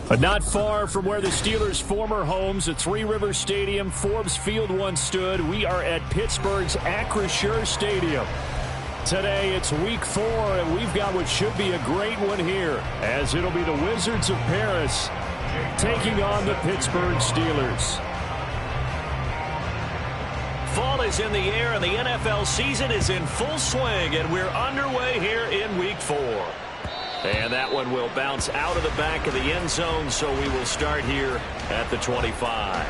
But not far from where the Steelers' former homes at Three Rivers Stadium, Forbes Field once stood, we are at Pittsburgh's Acrisure Stadium. Today it's week 4, and we've got what should be a great one here, as it'll be the Wizards of Paris taking on the Pittsburgh Steelers. Fall is in the air, and the NFL season is in full swing, and we're underway here in week 4. And that one will bounce out of the back of the end zone, so we will start here at the 25.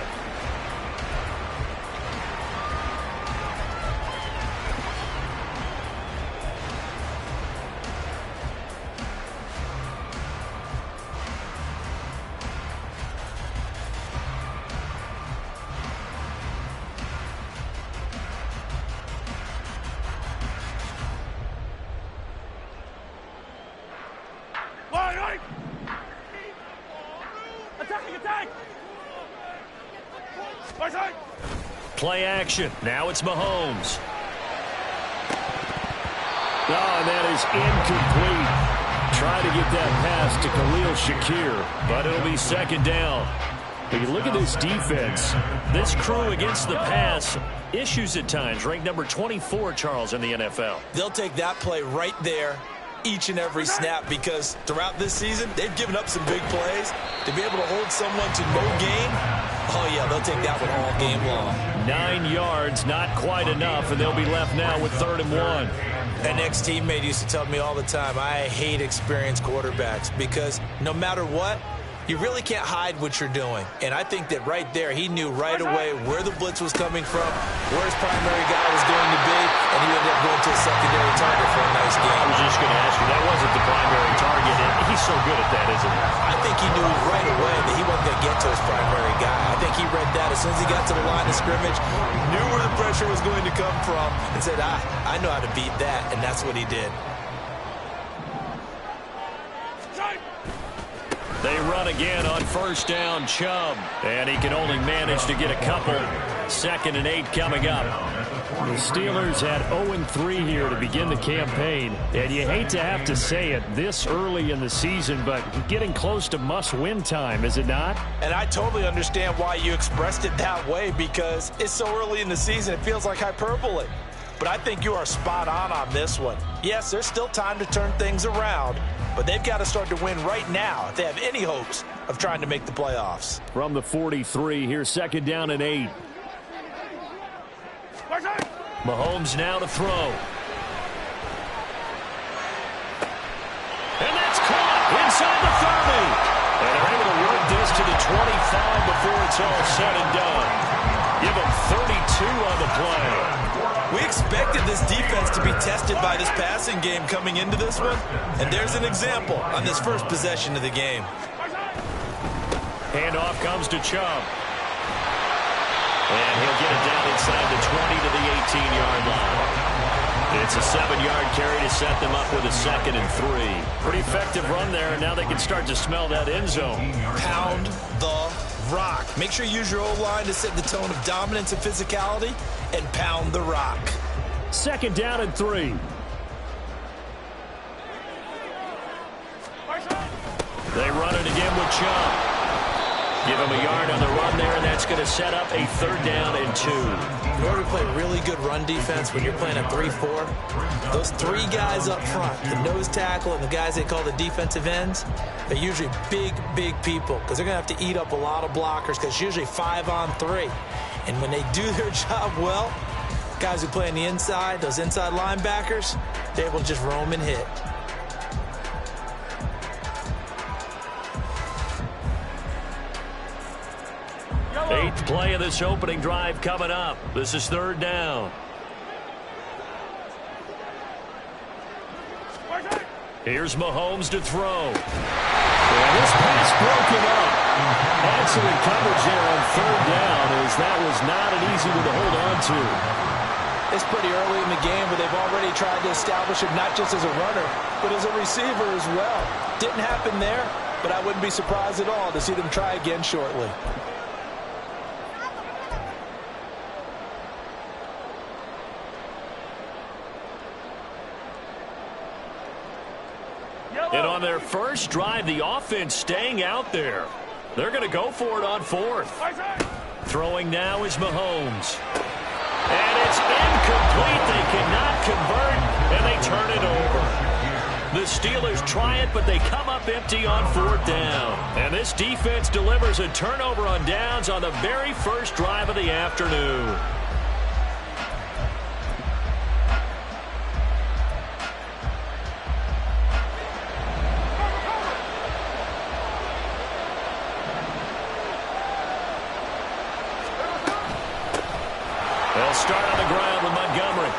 Play action. Now it's Mahomes. Oh, and that is incomplete. Try to get that pass to Khalil Shakir, but it'll be second down. But you look at this defense. This crew against the pass, issues at times. Ranked number 24, Charles, in the NFL. They'll take that play right there each and every snap, because throughout this season, they've given up some big plays. To be able to hold someone to no gain, oh yeah, they'll take that one all game long. 9 yards, not quite enough, and they'll be left now with 3rd and 1. An ex-teammate used to tell me all the time, I hate experienced quarterbacks, because no matter what, you really can't hide what you're doing. And I think that right there, he knew right away where the blitz was coming from, where his primary guy was going to be, and he ended up going to a secondary target for a nice game. I was just going to ask you, that wasn't the primary target, and he's so good at that, isn't he? I think he knew right away that he wasn't going to get to his primary guy. I think he read that as soon as he got to the line of scrimmage, knew where the pressure was going to come from, and said, I know how to beat that, and that's what he did. They run again on first down, Chubb. And he can only manage to get a couple. 2nd and 8 coming up. The Steelers had 0-3 here to begin the campaign. And you hate to have to say it this early in the season, but getting close to must-win time, is it not? And I totally understand why you expressed it that way, because it's so early in the season, it feels like hyperbole. But I think you are spot on this one. Yes, there's still time to turn things around, but they've got to start to win right now if they have any hopes of trying to make the playoffs. From the 43, here's 2nd down and 8. Mahomes now to throw. And that's caught inside the 30. And they're able to work this to the 25 before it's all said and done. Give them 32 on the play. We expected this defense to be tested by this passing game coming into this one, and there's an example on this first possession of the game. Handoff comes to Chubb. And he'll get it down inside the 20 to the 18-yard line. It's a 7-yard carry to set them up with a 2nd and 3. Pretty effective run there, and now they can start to smell that end zone. Pound the rock. Make sure you use your O-line to set the tone of dominance and physicality, and pound the rock. 2nd down and 3. They run it again with Chubb. Give him a yard on the run there, and that's going to set up a 3rd down and 2. In order to play really good run defense when you're playing a 3-4, those 3 guys up front, the nose tackle and the guys they call the defensive ends, they're usually big people, because they're going to have to eat up a lot of blockers, because it's usually 5-on-3. And when they do their job well, guys who play on the inside, those inside linebackers, they're able to just roam and hit. Eighth play of this opening drive coming up. This is 3rd down. Here's Mahomes to throw. And this pass broken up. Excellent coverage there on 3rd down, as that was not an easy one to hold on to. It's pretty early in the game, but they've already tried to establish him not just as a runner, but as a receiver as well. Didn't happen there, but I wouldn't be surprised at all to see them try again shortly. And on their first drive, the offense staying out there. They're going to go for it on fourth. Throwing now is Mahomes. And it's incomplete. They cannot convert, and they turn it over. The Steelers try it, but they come up empty on fourth down. And this defense delivers a turnover on downs on the very first drive of the afternoon. They'll start on the ground with Montgomery.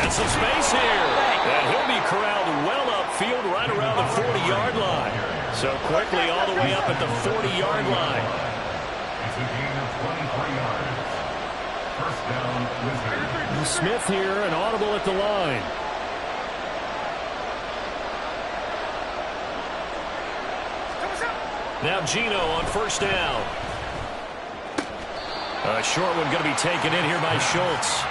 And some space here. And he'll be corralled well upfield right around the 40-yard line. So quickly all the way up at the 40-yard line. Smith here, an audible at the line. Now Geno on first down. A short one going to be taken in here by Schultz.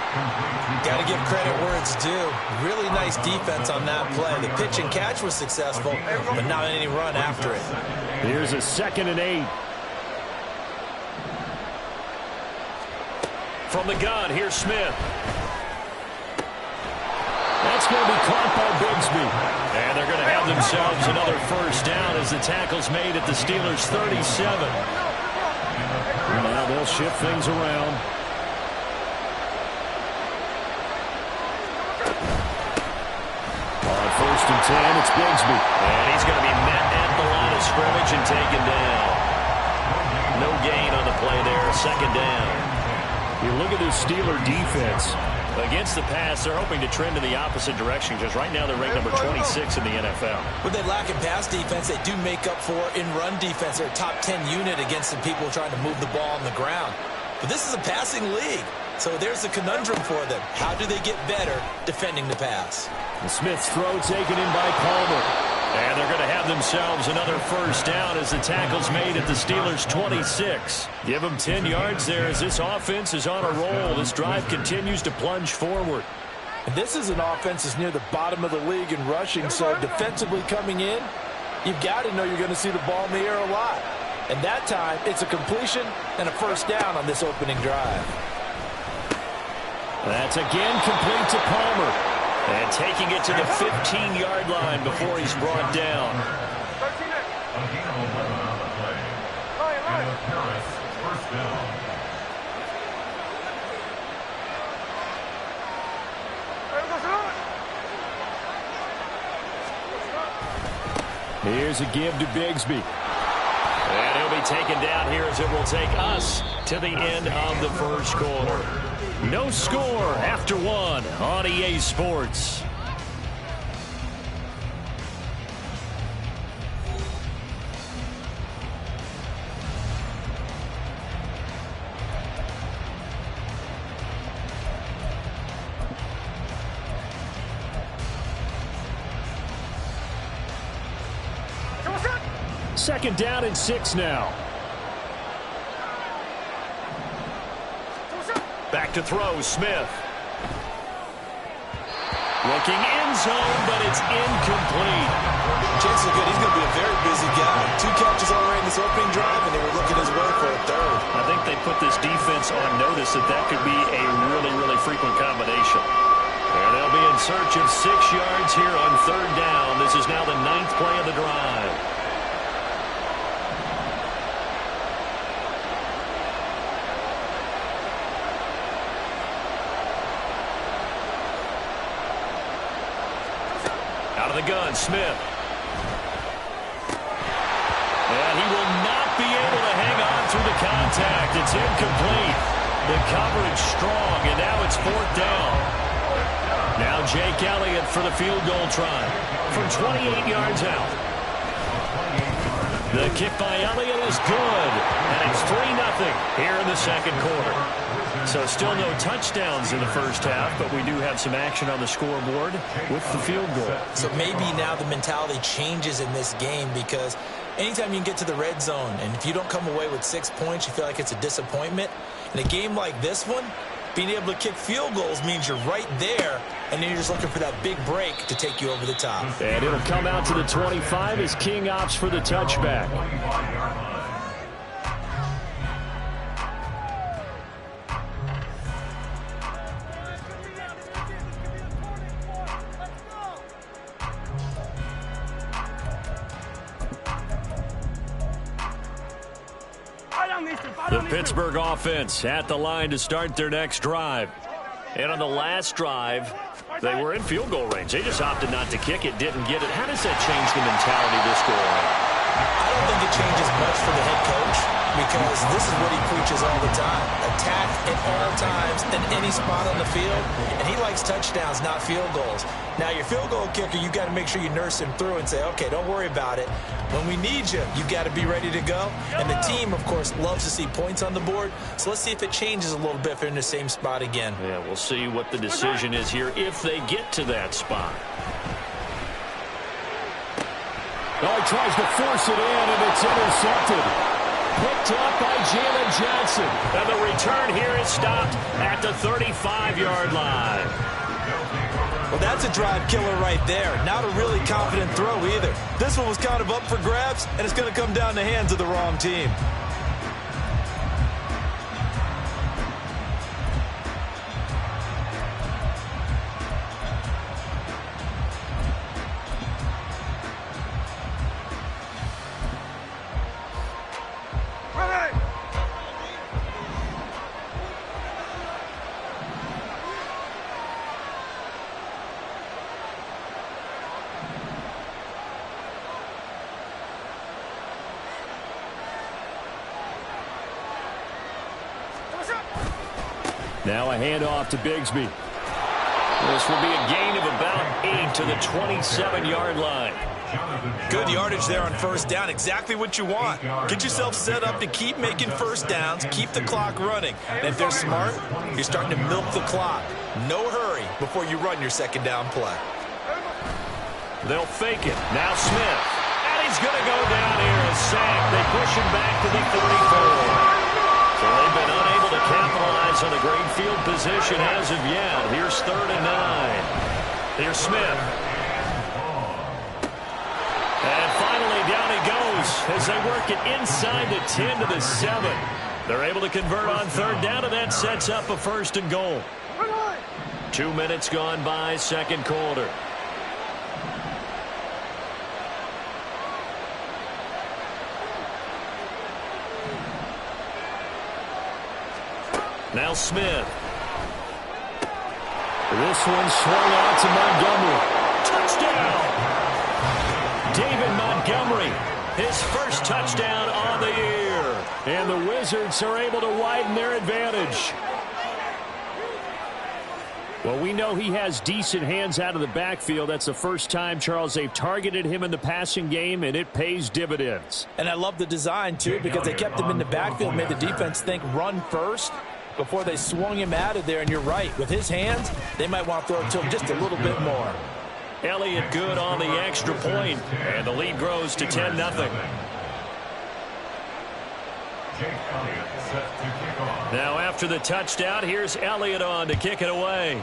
Got to give credit where it's due. Really nice defense on that play. The pitch and catch was successful, but not any run after it. Here's a 2nd and 8. From the gun, here's Smith. That's going to be caught by Bigsby. And they're going to have themselves another first down as the tackle's made at the Steelers' 37. Now they'll shift things around. On 1st and 10, it's Bigsby. And he's going to be met at the line of scrimmage and taken down. No gain on the play there, 2nd down. You look at this Steeler defense. Against the pass, they're hoping to trend in the opposite direction because right now they're ranked number 26 in the NFL. When they lack in pass defense, they do make up for in run defense. They're a top 10 unit against the people trying to move the ball on the ground. But this is a passing league, so there's a conundrum for them. How do they get better defending the pass? And Smith's throw taken in by Palmer. And they're going to have themselves another first down as the tackle's made at the Steelers' 26. Give them 10 yards there as this offense is on a roll. This drive continues to plunge forward. And this is an offense that's near the bottom of the league in rushing, so defensively coming in, you've got to know you're going to see the ball in the air a lot. And that time, it's a completion and a first down on this opening drive. That's again complete to Palmer. And taking it to the 15-yard line before he's brought down. Here's a give to Bigsby. And he'll be taken down here as it will take us to the end of the first quarter. No score after 1 on EA Sports. Second down and 6 now. Back to throw, Smith. Looking end zone, but it's incomplete. Chances are good. He's going to be a very busy guy. 2 catches already in this opening drive, and they were looking his way for a 3rd. I think they put this defense on notice that could be a really, really frequent combination. And they'll be in search of 6 yards here on 3rd down. This is now the 9th play of the drive. Out of the gun, Smith. And he will not be able to hang on through the contact. It's incomplete. The coverage strong, and now it's 4th down. Now Jake Elliott for the field goal try from 28 yards out. The kick by Elliott is good, and it's 3-0 here in the second quarter. So still no touchdowns in the first half, but we do have some action on the scoreboard with the field goal. So maybe now the mentality changes in this game because anytime you can get to the red zone, and if you don't come away with 6 points, you feel like it's a disappointment. In a game like this one, Being able to kick field goals means you're right there, and then you're just looking for that big break to take you over the top. And it'll come out to the 25 as King opts for the touchback. The Pittsburgh offense at the line to start their next drive. And on the last drive, they were in field goal range. They just opted not to kick it, didn't get it. How does that change the mentality this go around? I don't think it changes much for the head coach because this is what he preaches all the time. Attack at all times in any spot on the field, and he likes touchdowns, not field goals. Now, your field goal kicker, you got to make sure you nurse him through and say, okay, don't worry about it. When we need you, you got to be ready to go. And the team, of course, loves to see points on the board. So let's see if it changes a little bit if they're in the same spot again. Yeah, we'll see what the decision is here if they get to that spot. Oh, he tries to force it in, and it's intercepted. Picked up by Jalen Johnson. And the return here is stopped at the 35-yard line. Well, that's a drive killer right there. Not a really confident throw either. This one was kind of up for grabs, and it's going to come down the hands of the wrong team. Now a handoff to Bigsby. This will be a gain of about 8 to the 27-yard line. Good yardage there on first down. Exactly what you want. Get yourself set up to keep making first downs, keep the clock running. And if they're smart, you're starting to milk the clock. No hurry before you run your second down play. They'll fake it. Now Smith. And he's going to go down here. A sack. They push him back to the 34. So they've been unable to capitalize on a great field position as of yet. Here's 3rd and 9. Here's Smith. And finally down he goes as they work it inside the 10 to the 7. They're able to convert on 3rd down, and that sets up a 1st and goal. 2 minutes gone by, second quarter. Now Smith. This one swung out to Montgomery. Touchdown! David Montgomery, his first touchdown on the year. And the Wizards are able to widen their advantage. Well, we know he has decent hands out of the backfield. That's the first time, Charles, they've targeted him in the passing game, and it pays dividends. And I love the design, too, because they kept him in the backfield, made the defense think run first before they swung him out of there. And you're right, with his hands, they might want to throw it to him just a little bit more. Elliott good on the extra point, and the lead grows to 10-0. Now after the touchdown, here's Elliott on to kick it away.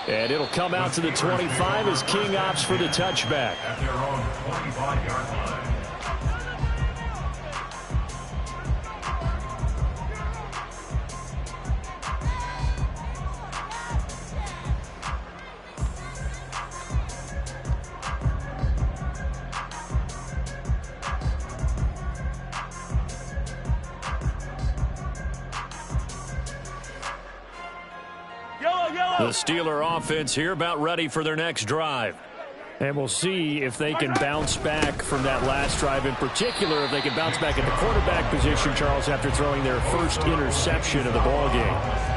And it'll come out to the 25 as King opts for the touchback. At their own 25-yard line. The Steeler offense here about ready for their next drive. And we'll see if they can bounce back from that last drive. In particular, if they can bounce back at the quarterback position, Charles, after throwing their first interception of the ballgame.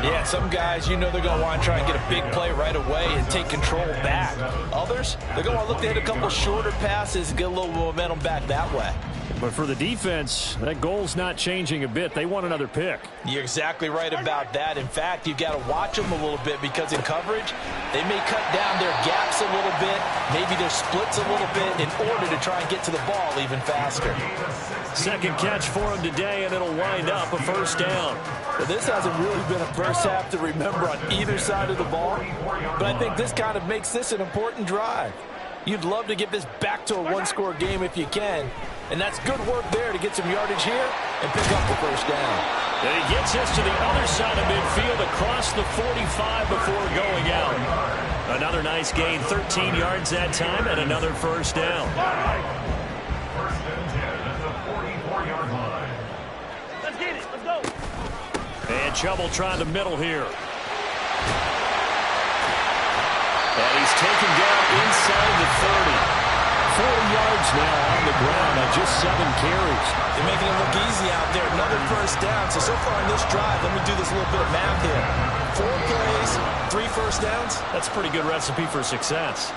Yeah, some guys, you know they're going to want to try and get a big play right away and take control back. Others, they're going to want to look to hit a couple shorter passes and get a little momentum back that way. But for the defense, that goal's not changing a bit. They want another pick. You're exactly right about that. In fact, you've got to watch them a little bit because in coverage, they may cut down their gaps a little bit, maybe their splits a little bit in order to try and get to the ball even faster. Second catch for him today, and it'll wind up a first down. Well, this hasn't really been a first half to remember on either side of the ball, but I think this kind of makes this an important drive. You'd love to get this back to a one-score game if you can, and that's good work there to get some yardage here and pick up the first down. And he gets us to the other side of midfield across the 45 before going out. Another nice gain, 13 yards that time, and another first down. Let's get it. Let's go. And Chubb will try the middle here. And he's taken down inside the 30. 40 yards now on the ground on just 7 carries. They're making it look easy out there. Another first down. So far in this drive, let me do this little bit of math here. 4 plays, 3 first downs. That's a pretty good recipe for success.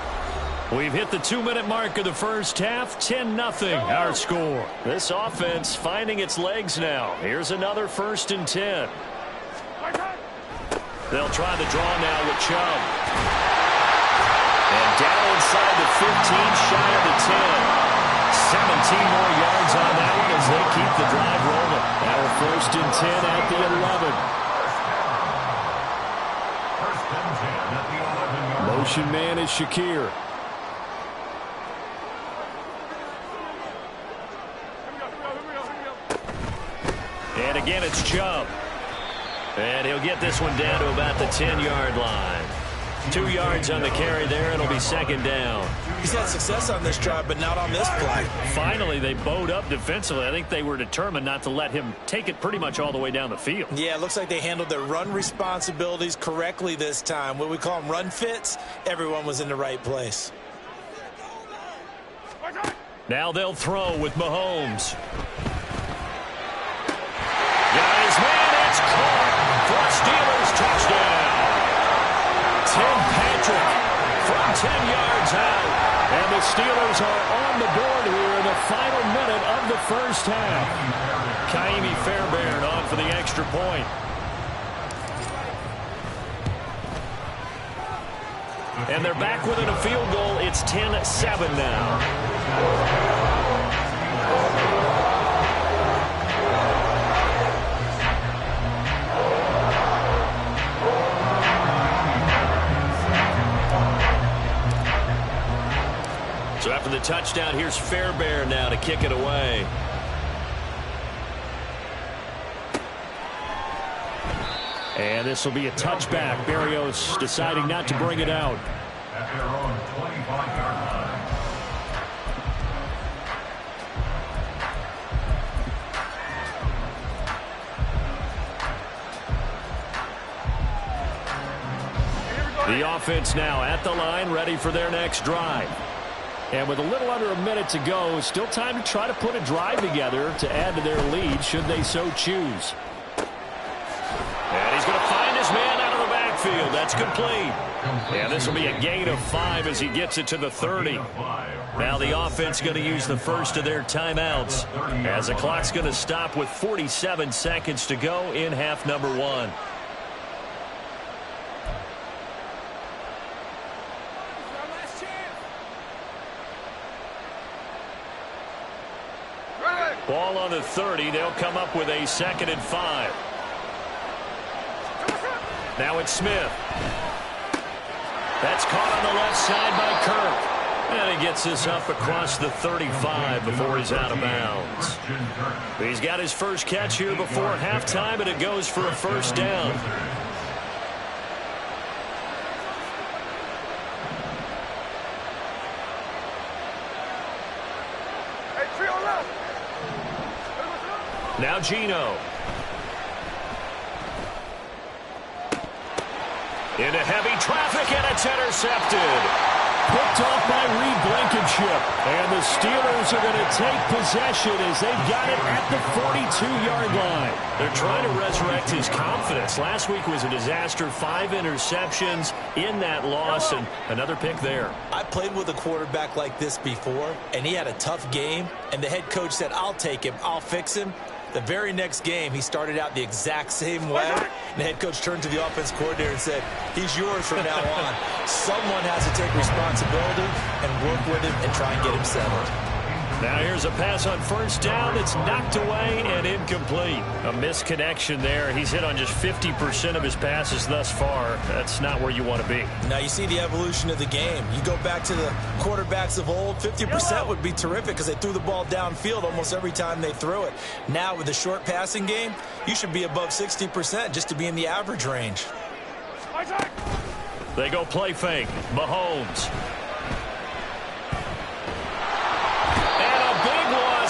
We've hit the 2-minute mark of the first half. 10-0 our score. This offense finding its legs now. Here's another 1st and 10. They'll try the draw now with Chubb. And down inside the 15, shy of the 10. 17 more yards on that one as they keep the drive rolling. Now 1st and 10 at the 11. Motion man is Shakir. And again, it's Chubb. And he'll get this one down to about the 10-yard line. 2 yards on the carry there. It'll be 2nd down. He's had success on this drive, but not on this play. Finally, they bowed up defensively. I think they were determined not to let him take it pretty much all the way down the field. Yeah, it looks like they handled their run responsibilities correctly this time. What we call them run fits, everyone was in the right place. Now they'll throw with Mahomes. Got his man, it's caught for a Steelers touchdown. Tim Patrick from 10 yards out. And the Steelers are on the board here in the final minute of the first half. Kaimi Fairbairn on for the extra point. And they're back within a field goal. It's 10-7 now. So after the touchdown, here's Fairbairn now to kick it away. And this will be a touchback. Berrios deciding not to bring it out. At their own 25-yard line. The offense now at the line, ready for their next drive. And with a little under a minute to go, still time to try to put a drive together to add to their lead should they so choose. And he's going to find his man out of the backfield. That's complete. And this will be a gain of 5 as he gets it to the 30. Now the offense going to use the first of their timeouts as the clock's going to stop with 47 seconds to go in half number 1. Ball on the 30. They'll come up with a 2nd and 5. Now it's Smith. That's caught on the left side by Kirk. And he gets this up across the 35 before he's out of bounds. He's got his first catch here before halftime, and it goes for a first down. Now Geno. Into heavy traffic, and it's intercepted. Picked off by Reed Blankenship. And the Steelers are going to take possession as they've got it at the 42-yard line. They're trying to resurrect his confidence. Last week was a disaster. 5 interceptions in that loss, and another pick there. I played with a quarterback like this before, and he had a tough game, and the head coach said, I'll take him, I'll fix him. The very next game, he started out the exact same way. And the head coach turned to the offense coordinator and said, he's yours from now on. Someone has to take responsibility and work with him and try and get him settled. Now here's a pass on first down. It's knocked away and incomplete. A misconnection there. He's hit on just 50% of his passes thus far. That's not where you want to be. Now you see the evolution of the game. You go back to the quarterbacks of old, 50% would be terrific because they threw the ball downfield almost every time they threw it. Now with the short passing game, you should be above 60% just to be in the average range. They go play fake. Mahomes.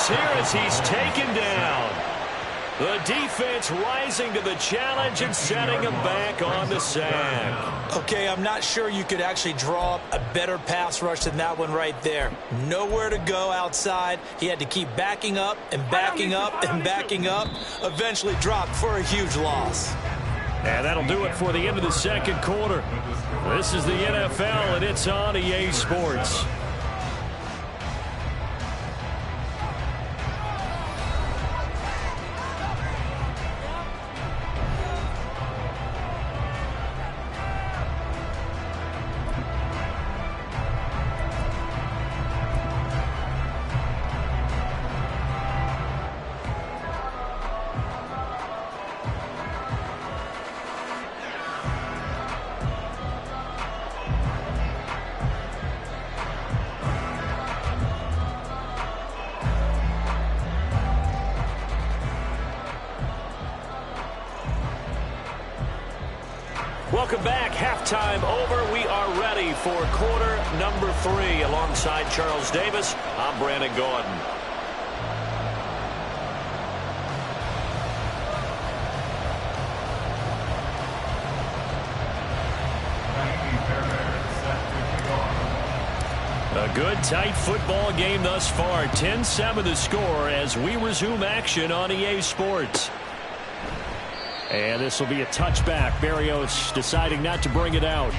Here as he's taken down. The defense rising to the challenge and setting him back on the sack. Okay, I'm not sure you could actually draw up a better pass rush than that one right there. Nowhere to go outside. He had to keep backing up and backing up and backing up. Eventually dropped for a huge loss. And that'll do it for the end of the second quarter. This is the NFL, and it's on EA Sports. Welcome back. Halftime over. We are ready for quarter number 3. Alongside Charles Davis, I'm Brandon Gordon. A good, tight football game thus far. 10-7 the score as we resume action on EA Sports. And this will be a touchback. Barrios deciding not to bring it out.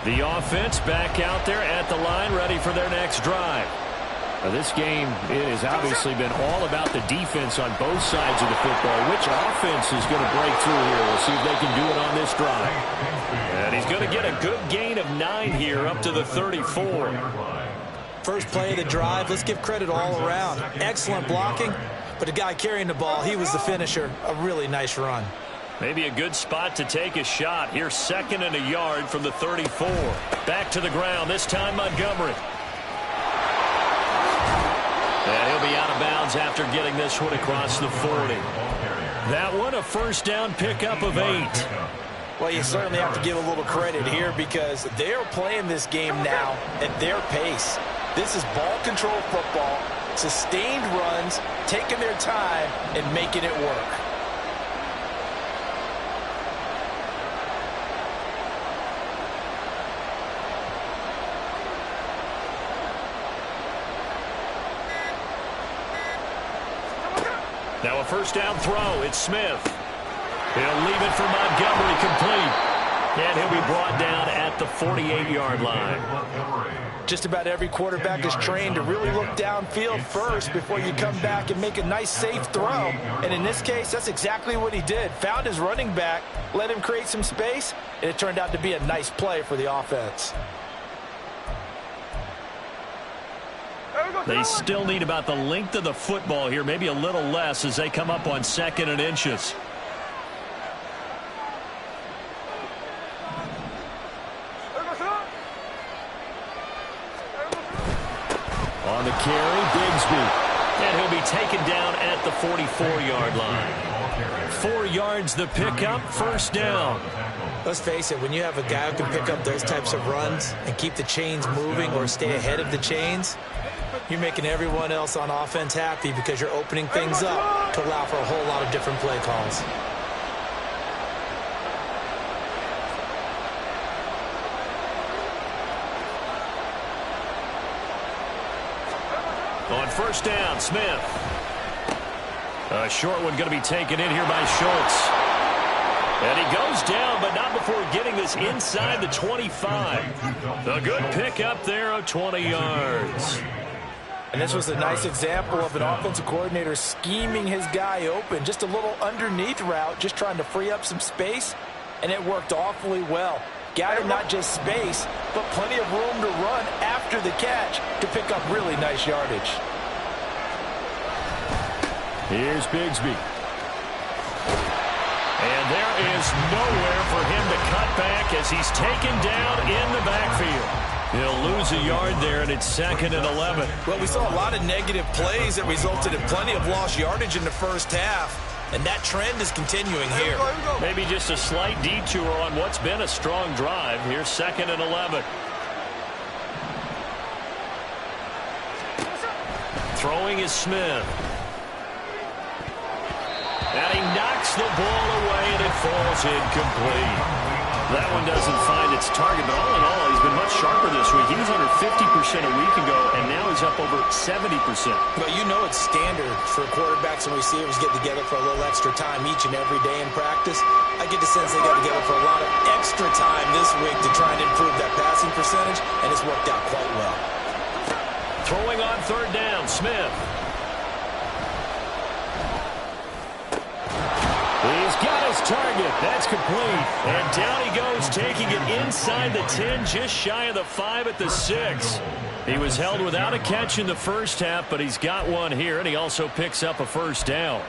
The offense back out there at the line, ready for their next drive. This game, it has obviously been all about the defense on both sides of the football. Which offense is going to break through here? We'll see if they can do it on this drive. And he's going to get a good gain of 9 here up to the 34. First play of the drive, let's give credit all around. Excellent blocking, but the guy carrying the ball, he was the finisher. A really nice run. Maybe a good spot to take a shot. Here's 2nd and a yard from the 34. Back to the ground, this time Montgomery. And he'll be out of bounds after getting this one across the 40. That one, a first down pickup of 8. Well, you certainly have to give a little credit here because they're playing this game now at their pace. This is ball control football, sustained runs, taking their time and making it work. Now a first down throw. It's Smith. He'll leave it for Montgomery, complete. And he'll be brought down at the 48-yard line. Just about every quarterback is trained to really look downfield first before you come back and make a nice, safe throw. And in this case, that's exactly what he did. Found his running back, let him create some space, and it turned out to be a nice play for the offense. They still need about the length of the football here, maybe a little less as they come up on 2nd and inches. On the carry, Bigsby. And he'll be taken down at the 44-yard line. 4 yards the pickup, first down. Let's face it, when you have a guy who can pick up those types of runs and keep the chains moving or stay ahead of the chains, you're making everyone else on offense happy because you're opening things up to allow for a whole lot of different play calls. On first down, Smith. A short one going to be taken in here by Schultz. And he goes down, but not before getting this inside the 25. A good pickup there of 20 yards. And this was a nice example of an offensive coordinator scheming his guy open. Just a little underneath route, just trying to free up some space, and it worked awfully well. Gathered not just space, but plenty of room to run after the catch to pick up really nice yardage. Here's Bigsby. And there is nowhere for him to cut back as he's taken down in the backfield. He'll lose a yard there, and it's 2nd and 11. Well, we saw a lot of negative plays that resulted in plenty of lost yardage in the first half, and that trend is continuing here. Maybe just a slight detour on what's been a strong drive. Here's 2nd and 11. Throwing is Smith. And he knocks the ball away, and it falls incomplete. That one doesn't find its target, but all in all, he's been much sharper this week. He was under 50% a week ago, and now he's up over 70%. But you know it's standard for quarterbacks and receivers get together for a little extra time each and every day in practice. I get the sense they got together for a lot of extra time this week to try and improve that passing percentage, and it's worked out quite well. Throwing on 3rd down, Smith. He's got his target. That's complete. And down he goes, taking it inside the 10, just shy of the 5 at the 6. He was held without a catch in the first half, but he's got one here, and he also picks up a 1st down.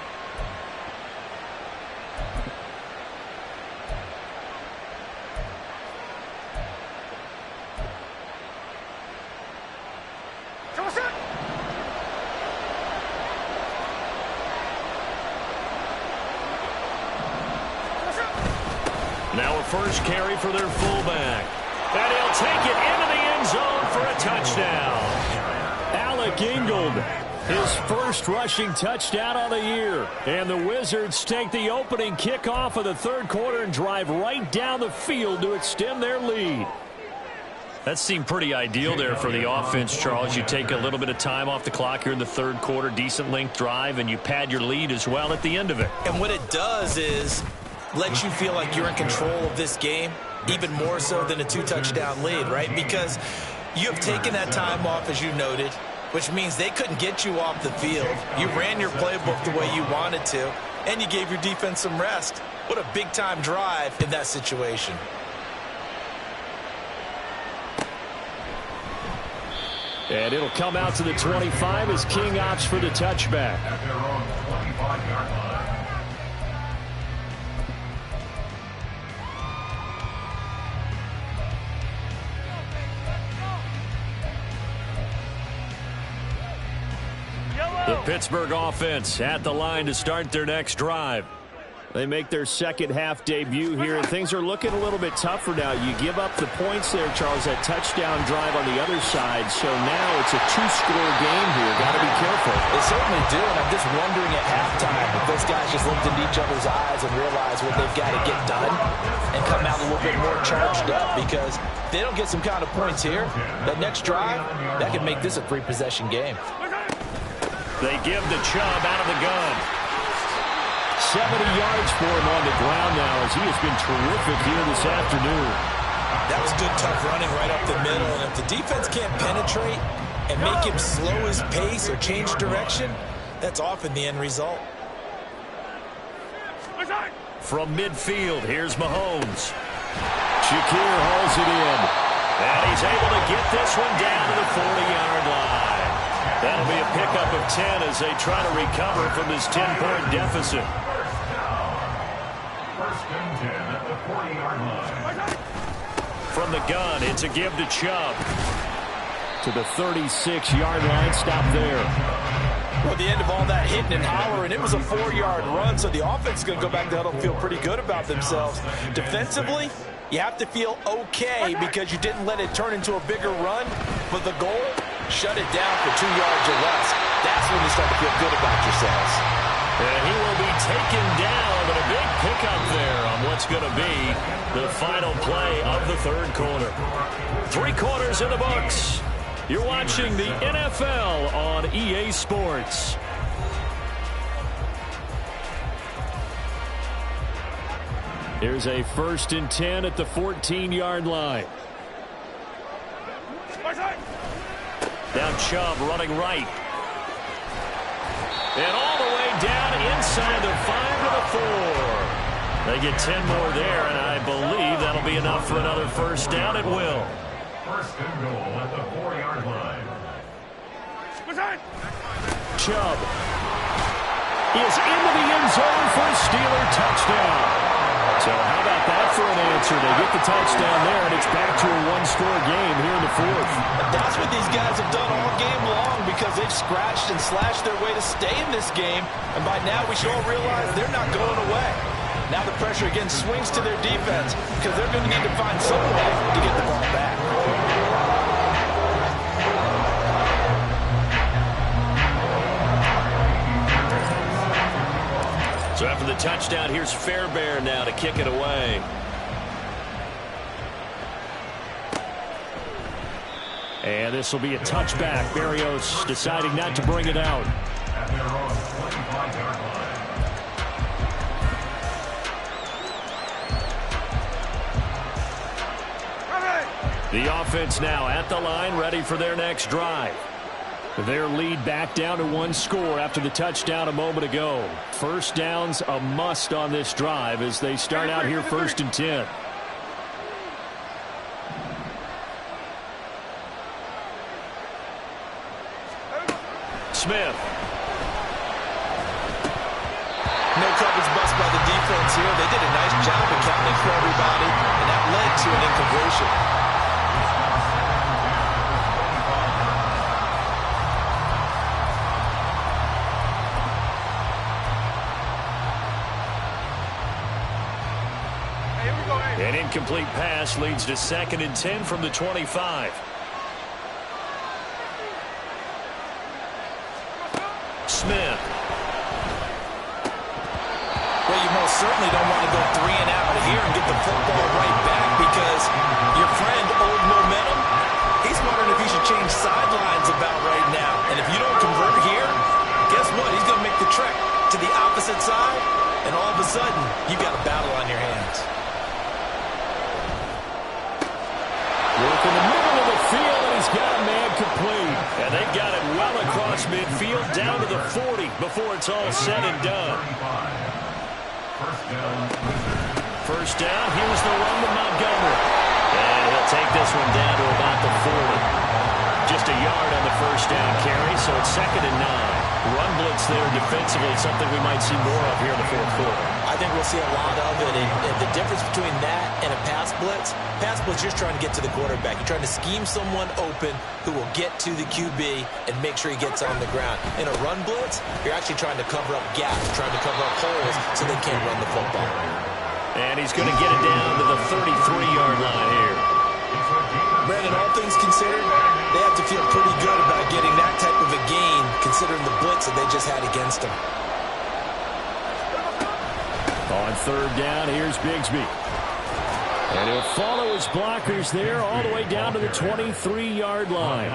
Now a first carry for their fullback. And he'll take it into the end zone for a touchdown. Alec Ingold, his first rushing touchdown on the year. And the Wizards take the opening kickoff of the 3rd quarter and drive right down the field to extend their lead. That seemed pretty ideal there for the offense, Charles. You take a little bit of time off the clock here in the 3rd quarter, decent length drive, and you pad your lead as well at the end of it. And what it does is let you feel like you're in control of this game, even more so than a 2-touchdown lead, right? Because you have taken that time off, as you noted, which means they couldn't get you off the field. You ran your playbook the way you wanted to, and you gave your defense some rest. What a big-time drive in that situation. And it'll come out to the 25 as King opts for the touchback. At their own 25-yard line. The Pittsburgh offense at the line to start their next drive. They make their second half debut here, and things are looking a little bit tougher now. You give up the points there, Charles, that touchdown drive on the other side. So now it's a 2-score game here. Got to be careful. They certainly do, and I'm just wondering at halftime if those guys just looked into each other's eyes and realized what they've got to get done and come out a little bit more charged up, because if they don't get some kind of points here, that next drive, that could make this a 3-possession game. They give the Chubb out of the gun. 70 yards for him on the ground now, as he has been terrific here this afternoon. That was good, tough running right up the middle. And if the defense can't penetrate and make him slow his pace or change direction, that's often the end result. From midfield, here's Mahomes. Shakir hauls it in. And he's able to get this one down to the 40-yard line. That'll be a pickup of 10 as they try to recover from this 10-point deficit. First and 10 at the 40-yard line. From the gun, it's a give to Chubb. To the 36-yard line, stop there. Well, at the end of all that hitting and hollering, it was a 4-yard run, so the offense is going to go back to huddle and feel pretty good about themselves. Defensively, you have to feel okay because you didn't let it turn into a bigger run, but the goal, shut it down for 2 yards or less. That's when you start to feel good about yourselves. And he will be taken down, but a big pickup there on what's going to be the final play of the 3rd quarter. 3 quarters in the books. You're watching the NFL on EA Sports. Here's a 1st and 10 at the 14-yard line. Now Chubb running right. And all the way down inside the 5 to the 4. They get 10 more there, and I believe that'll be enough for another 1st down. It will. 1st and goal at the 4-yard line. Chubb is into the end zone for a Steeler touchdown. So how about that for an answer? They get the touchdown there, and it's back to a one-score game here in the 4th. And that's what these guys have done all game long because they've scratched and slashed their way to stay in this game. And by now we should all realize they're not going away. Now the pressure again swings to their defense because they're going to need to find some way to get the ball back. So after the touchdown, here's Fairbairn now to kick it away. And this will be a touchback. Berrios deciding not to bring it out. At their own 25-yard line. The offense now at the line, ready for their next drive. Their lead back down to 1 score after the touchdown a moment ago. 1st down's a must on this drive as they start out here 1st and 10. Smith. No coverage bust by the defense here. They did a nice job accounting for everybody, and that led to an incompletion. An incomplete pass leads to 2nd and 10 from the 25. Smith. Well, you most certainly don't want to go 3 and out of here and get the football right back because your friend, Old Momentum, he's wondering if he should change sidelines about right now. And if you don't convert here, guess what? He's going to make the trek to the opposite side, and all of a sudden, you've got a battle on your hands. Work in the middle of the field, and he's got a man complete. And they've got it well across midfield, down to the 40 before it's all said and done. 1st down, here's the run to Montgomery. And he'll take this one down to about the 40. Just a yard on the 1st down carry, so it's 2nd and 9. Run blitz there defensively, something we might see more of here in the 4th quarter. I think we'll see a lot of it, and the difference between that and a pass blitz, you're just trying to get to the quarterback. You're trying to scheme someone open who will get to the QB and make sure he gets on the ground. In a run blitz, you're actually trying to cover up gaps, trying to cover up holes so they can't run the football. And he's going to get it down to the 33-yard line here. Brandon, all things considered, they have to feel pretty good about getting that type of a gain considering the blitz that they just had against them. On 3rd down, here's Bigsby. And he'll follow his blockers there all the way down to the 23-yard line.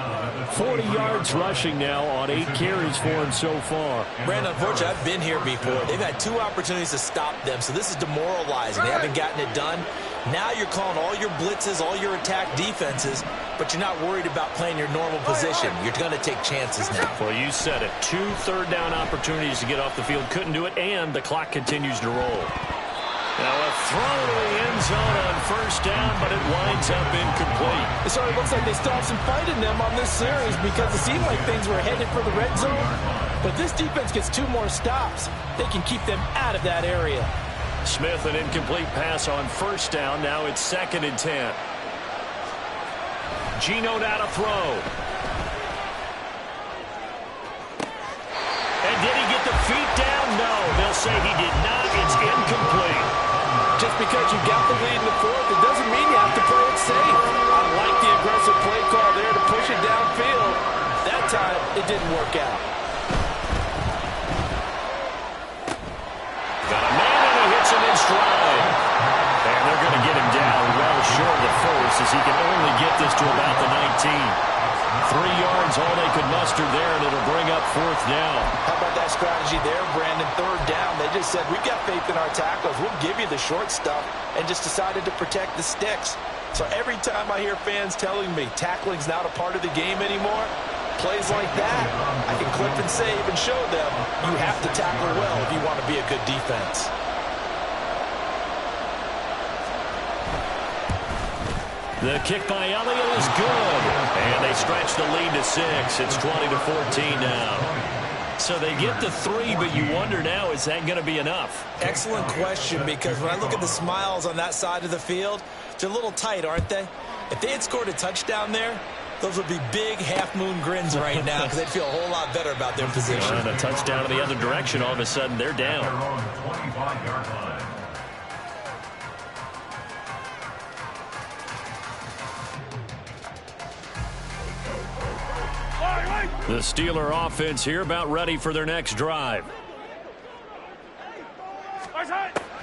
40 yards rushing now on 8 carries for him so far. Brandon, unfortunately, I've been here before. They've had 2 opportunities to stop them, so this is demoralizing. They haven't gotten it done. Now you're calling all your blitzes, all your attack defenses, but you're not worried about playing your normal position. You're going to take chances now. Well, you said it. 2 third-down opportunities to get off the field. Couldn't do it, and the clock continues to roll. Now a throw to the end zone on 1st down, but it winds up incomplete. So it looks like they still have some fight in them on this series because it seemed like things were headed for the red zone. But this defense gets 2 more stops. They can keep them out of that area. Smith, an incomplete pass on 1st down. Now it's 2nd and 10. Geno now to throw. And did he get the feet down? No, they'll say he did not. It's incomplete. Just because you got the lead in the 4th, it doesn't mean you have to play it safe. I like the aggressive play call there to push it downfield. That time, it didn't work out. Got a man and he hits him in stride. And they're going to get him down well short of the 1st as he can only get this to about the 19. 3 yards, all they could muster there, and it'll bring up 4th down. How about that nice strategy there, Brandon. Third down, they just said, we've got faith in our tackles. We'll give you the short stuff, and just decided to protect the sticks. So every time I hear fans telling me tackling's not a part of the game anymore, plays like that, I can clip and save and show them you have to tackle well if you want to be a good defense. The kick by Elliott is good. And they stretch the lead to 6. It's 20-14 now. So they get to 3, but you wonder now, is that going to be enough? Excellent question, because when I look at the smiles on that side of the field, they're a little tight, aren't they? If they had scored a touchdown there, those would be big half-moon grins right now because they'd feel a whole lot better about their position. And a touchdown in the other direction, all of a sudden they're down. The Steeler offense here about ready for their next drive.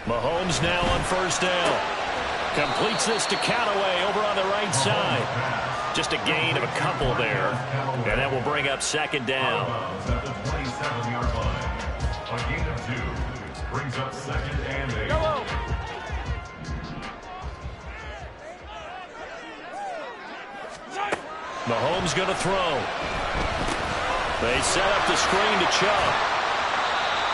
Mahomes now on first down. Completes this to Callaway over on the right side. Just a gain of a couple there. And that will bring up second down. At the 27-yard line. A gain of 2 brings up second and 8. Mahomes going to throw. They set up the screen to Chubb.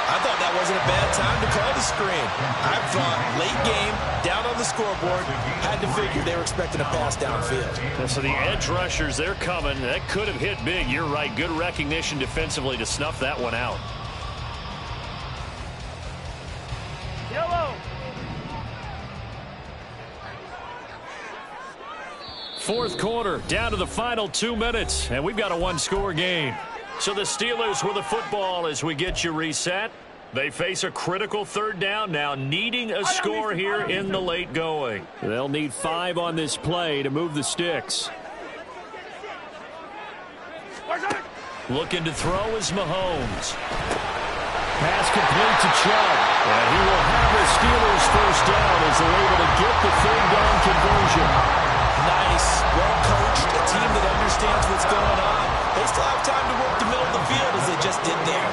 I thought that wasn't a bad time to call the screen. I thought late game, down on the scoreboard, had to figure they were expecting a pass downfield. And so the edge rushers, they're coming. That could have hit big. You're right. Good recognition defensively to snuff that one out. Yellow. Fourth quarter, down to the final 2 minutes, and we've got a one-score game. So the Steelers with the football as we get you reset. They face a critical third down now, needing a score here in the late going. They'll need 5 on this play to move the sticks. Looking to throw is Mahomes. Pass complete to Chubb. And he will have the Steelers first down as they're able to get the third down conversion. Nice, well coached, a team that understands what's going on. They still have time to work the middle of the field as they just did there.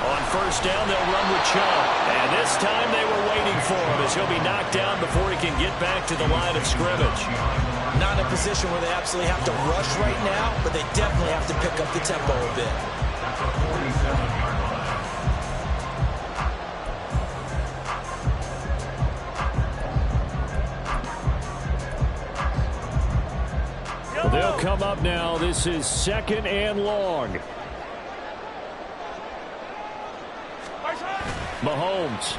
On first down, they'll run with Chubb. And this time they were waiting for him as he'll be knocked down before he can get back to the line of scrimmage. Not in a position where they absolutely have to rush right now, but they definitely have to pick up the tempo a bit. That's a 47-yard line. Well, they'll come up now. This is second and long. Mahomes.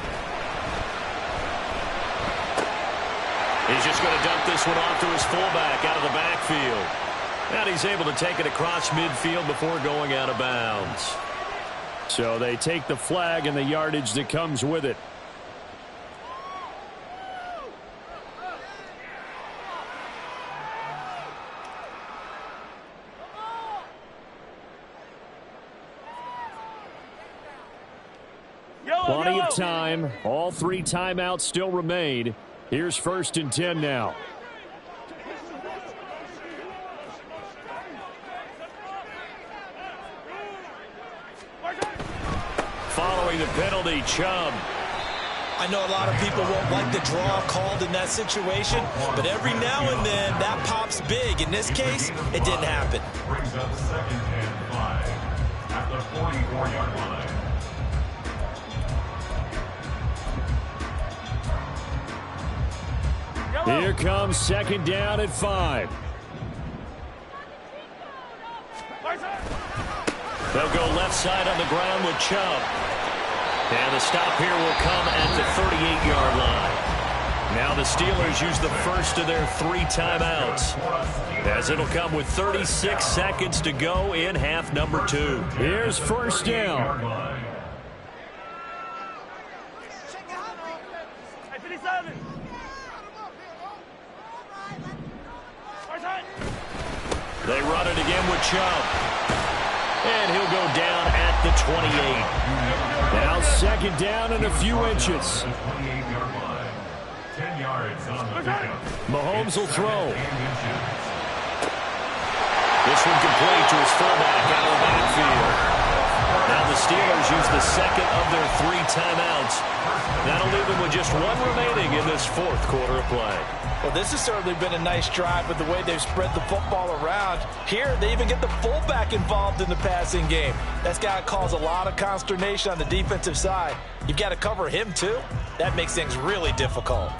He's just going to dump this one off to his fullback out of the backfield. And he's able to take it across midfield before going out of bounds. So they take the flag and the yardage that comes with it. Plenty of time. All 3 timeouts still remain. Here's first and 10 now. Following the penalty, Chubb. I know a lot of people won't like the draw called in that situation, but every now and then that pops big. In this case, it didn't happen. Brings up second and 5 at the 44-yard line. Here comes second down at 5. They'll go left side on the ground with Chubb. And the stop here will come at the 38-yard line. Now the Steelers use the first of their 3 timeouts, as it'll come with 36 seconds to go in half number 2. Here's first down. They run it again with Chubb. And he'll go down at the 28. Now second down and a few inches. 28-yard line. 10 yards on the pickup. Mahomes will throw. This one complete to his fullback out of the backfield. Steelers use the second of their 3 timeouts. That'll leave them with just 1 remaining in this 4th quarter of play. Well, this has certainly been a nice drive with the way they've spread the football around. Here, they even get the fullback involved in the passing game. That's got to cause a lot of consternation on the defensive side. You've got to cover him, too. That makes things really difficult.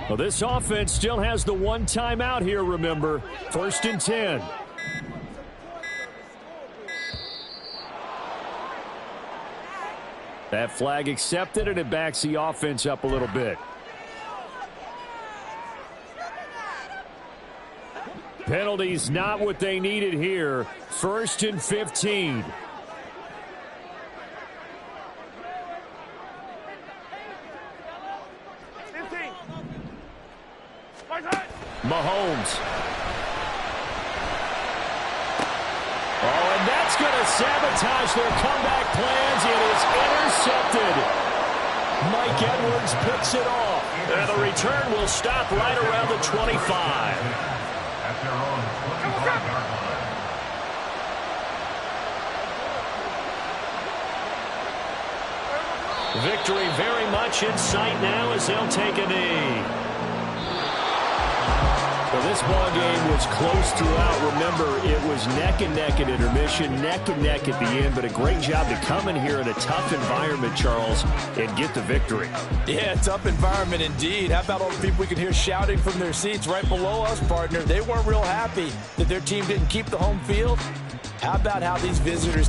Well, this offense still has the 1 timeout here, remember. 1st and 10. That flag accepted, and it backs the offense up a little bit. Penalties not what they needed here. 1st and 15. Mahomes. Oh, and that's going to sabotage their comeback plans. It is intercepted. Mike Edwards picks it off. And the return will stop right around the 25. At their own 25-yard line. Victory very much in sight now as they'll take a knee. Well, this ball game was close throughout. Remember, it was neck and neck at intermission, neck and neck at the end, but a great job to come in here in a tough environment, Charles, and get the victory. Yeah, tough environment indeed. How about all the people we can hear shouting from their seats right below us, partner? They weren't real happy that their team didn't keep the home field. How about how these visitors